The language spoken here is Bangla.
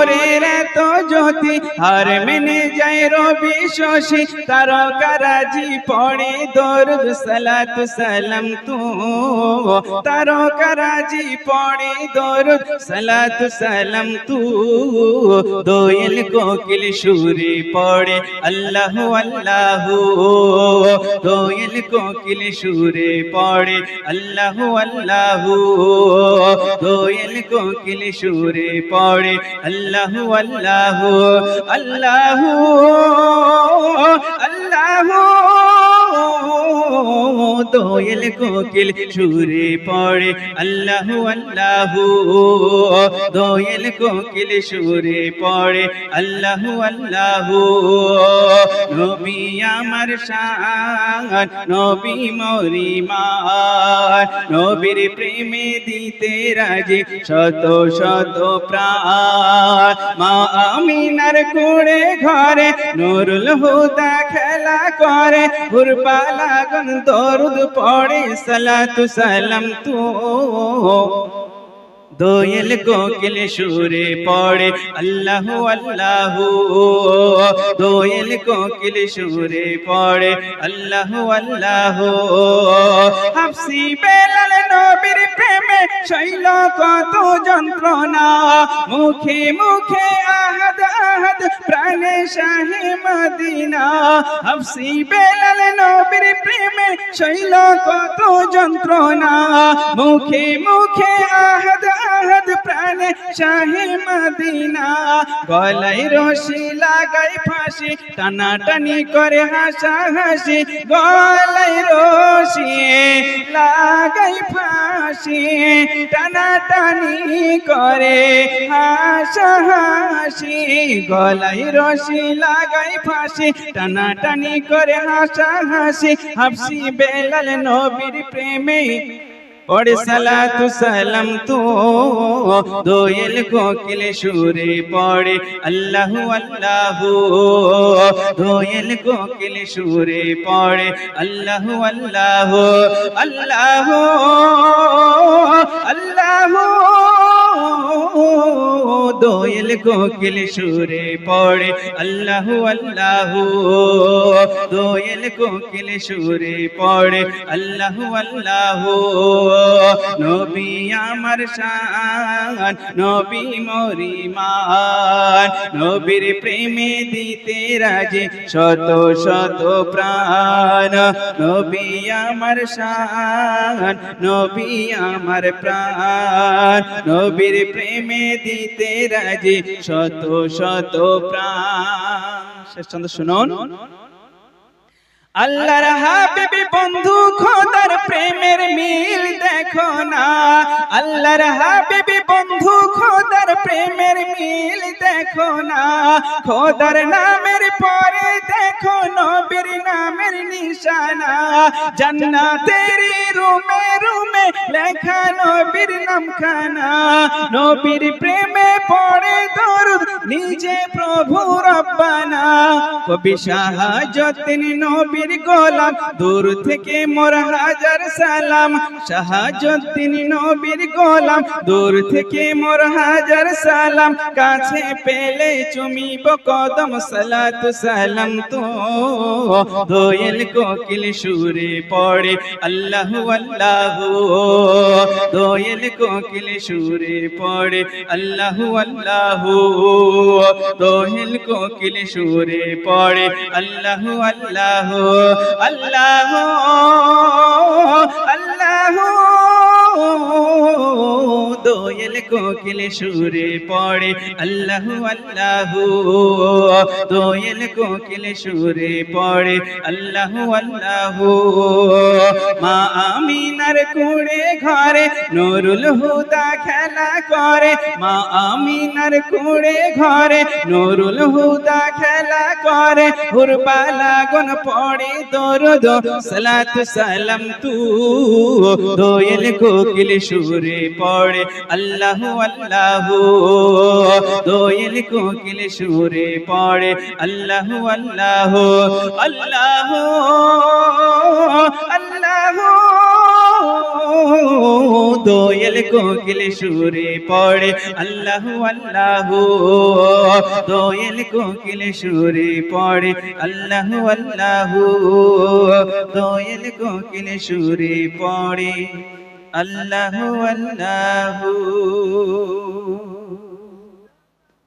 ভোরের এত জ্যোতি আর মেনে যায় রবি শশী তারকারাজি পড়ে দরুদ সালাতু সালাম তু তারকারাজি পড়ে দরুদ সালাতু সালাম তু দোয়েল কোকিল সুরে পড়ে আল্লাহু আল্লাহু দোয়েল কোকিল সুরে পড়ে আল্লাহু আল্লাহু দোয়েল কোকিল সুরে পড়ে আল্লাহু আল্লাহু আল্লাহু আল্লাহু দোয়েল কোকিল সুরে পড়ে আল্লাহু আল্লাহু দোয়েল কোকিল সুরে পড়ে আল্লাহু আল্লাহু নবী আমার শান নবী মোরি মান নবীর প্রেমে দিতে রাজি শত শত প্রাণ মা আমিনার কোড়ে ঘরে নুরুল হুদা খেলা করে হুরবালা গন দরুদ পড়ে সালাতু সালাম তু দোয়েল কোকিল সুরে পড়ে আল্লাহু আল্লাহু দোয়েল কোকিল সুরে পড়ে আল্লাহু আল্লাহু হাফসি বেলাল নবীর প্রেমে শৈল কত যন্ত্রণা মুখে মুখে আহাদ আহাদ প্রাণে শাহে মদিনা হাফসি বেলাল নবীর প্রেমে শৈল কত যন্ত্রণা মুখে মুখে আহাদ আহাদ প্রাণে শাহে মদিনা গলায় রশি লাগাই ফাঁসি টানাটানি করে হাসা হাসি গলায় রশি লাগাই ফাঁসি টানাটানি করে হাসা হাসি গলায় রশি লাগাই ফাঁসি টানাটানি করে হাসা হাসি হাফসি বেলাল নবীর প্রেমে পড়ে সালাতু সালাম তু দোয়েল কোকিল সুরে পড়ে আল্লাহু আল্লাহু দোয়েল কোকিল সুরে পড়ে আল্লাহু আল্লাহু আল্লাহু আল্লাহু দোয়েল কোকিল সুরে পড়ে আল্লাহু আল্লাহু দোয়েল কোকিল সুরে পড়ে আল্লাহু আল্লাহু নবী আমার শান নবী মোরি মান নবীর প্রেমে দিতে রাজি শত শত প্রাণ নবী আমার শান নবী আমার প্রাণ নবীর প্রেমে দিতে রাজি শত শত প্রাণ শেষ ছন্দ শুনুন আল্লাহর হাবিবি বন্ধু খোদার প্রেমের মিল দেখো না আল্লাহর হাবিবি বন্ধু খোদার প্রেমের মিল দেখো না খোদার নামের পরে দেখো নবীর নামের নিশানা জান্নাতের রুমে রুমে লেখা নবীর নামখানা নবীর প্রেমে পড়ে দরুদ নিজে প্রভু রব্বানা কবি শাহাজুদ্দিন নবী গোলাম দূর থেকে মোর হাজার সালাম শাহাজুদ্দিন নবীর গোলাম দূর থেকে মোর হাজার সালাম কাছে পেলে চুমিব কদম সালাতু সালাম তু দোয়েল কোকিল সুরে পড়ে আল্লাহু আল্লাহু দোয়েল কোকিল সুরে পড়ে আল্লাহু আল্লাহু দোয়েল কোকিল সুরে পড়ে আল্লাহু আল্লাহু আল্লাহু আল্লাহু দোয়েল কোকিল সুরে পড়ে আল্লাহু আল্লাহু দোয়েল কোকিল সুরে পড়ে আল্লাহু আল্লাহু মা আমিনার কোড়ে ঘরে নুরুল হুদা খেলা করে মা আমিনার কোড়ে ঘরে নুরুল হুদা খেলা করে হুরবালা গন পড়ে দরুদ সালাতু সালাম তু দোয়েল কোকিল সুরে পড়ে আল্লাহু আল্লাহু দোয়েল কোকিল সুরে পড়ে আল্লাহু আল্লাহু আল্লাহু আল্লাহু দোয়েল কোকিল সুরে পড়ে আল্লাহু আল্লাহু, দোয়েল কোকিল সুরে পড়ে আল্লাহু আল্লাহু, দোয়েল কোকিল সুরে পড়ে আল্লাহু আল্লাহু।